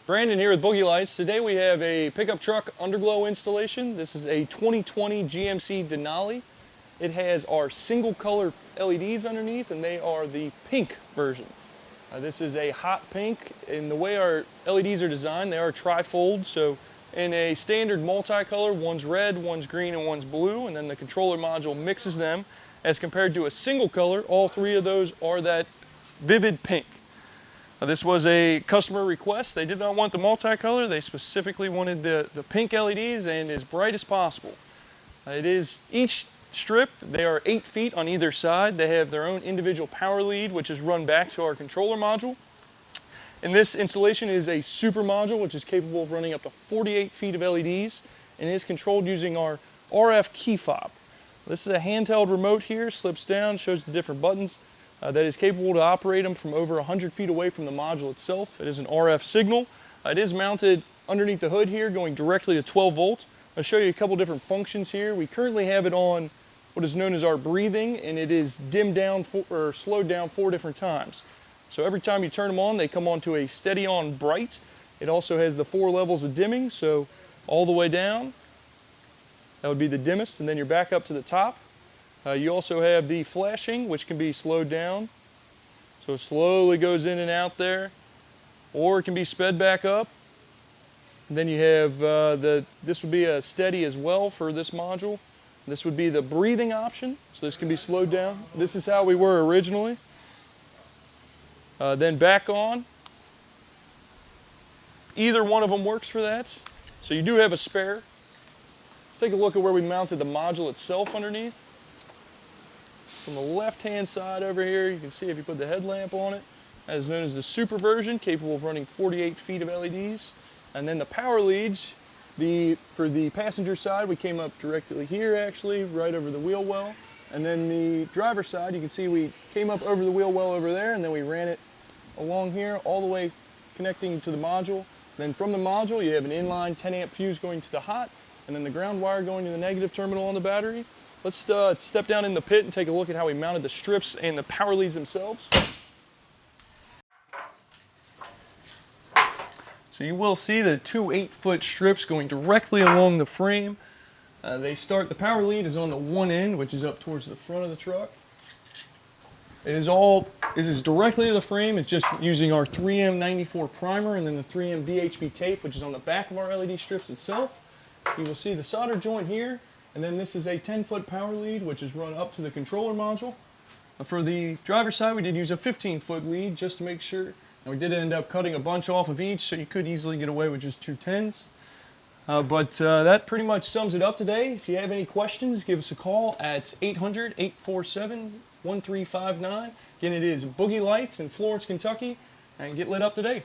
Brandon here with Boogeylights. Today we have a pickup truck underglow installation. This is a 2020 GMC Denali. It has our single color LEDs underneath, and they are the pink version. This is a hot pink, and the way our LEDs are designed, they are trifold. So in a standard multicolor, one's red, one's green, and one's blue, and then the controller module mixes them. As compared to a single color, all three of those are that vivid pink. This was a customer request. They did not want the multicolor. They specifically wanted the pink LEDs and as bright as possible. It is each strip, they are 8 feet on either side. They have their own individual power lead, which is run back to our controller module. And this installation is a super module, which is capable of running up to 48 feet of LEDs, and is controlled using our RF key fob. This is a handheld remote here, slips down, shows the different buttons. That is capable to operate them from over 100 feet away from the module itself. It is an RF signal. It is mounted underneath the hood here, going directly to 12 volts. I'll show you a couple different functions here. We currently have it on what is known as our breathing, and it is dimmed down or slowed down 4 different times. So every time you turn them on, they come on to a steady on bright. It also has the 4 levels of dimming, so all the way down, that would be the dimmest, and then you're back up to the top. You also have the flashing, which can be slowed down. So it slowly goes in and out there, or it can be sped back up. And then you have this would be a steady as well for this module. This would be the breathing option, so this can be slowed down. This is how we were originally. Then back on. Either one of them works for that. So you do have a spare. Let's take a look at where we mounted the module itself underneath. From the left-hand side over here, you can see if you put the headlamp on it. That is known as the super version, capable of running 48 feet of LEDs. And then the power leads, for the passenger side, we came up directly here actually, right over the wheel well. And then the driver's side, you can see we came up over the wheel well over there, and then we ran it along here, all the way connecting to the module. Then from the module, you have an inline 10 amp fuse going to the hot, and then the ground wire going to the negative terminal on the battery. Let's step down in the pit and take a look at how we mounted the strips and the power leads themselves. So you will see the 2 8-foot strips going directly along the frame. The power lead is on the one end, which is up towards the front of the truck. This is directly to the frame. It's just using our 3M94 primer and then the 3M BHP tape, which is on the back of our LED strips itself. You will see the solder joint here. And then this is a 10-foot power lead, which is run up to the controller module. For the driver's side, we did use a 15-foot lead just to make sure. And we did end up cutting a bunch off of each, so you could easily get away with just 2 10s. But that pretty much sums it up today. If you have any questions, give us a call at 800-847-1359. Again, it is Boogeylights in Florence, Kentucky, and get lit up today.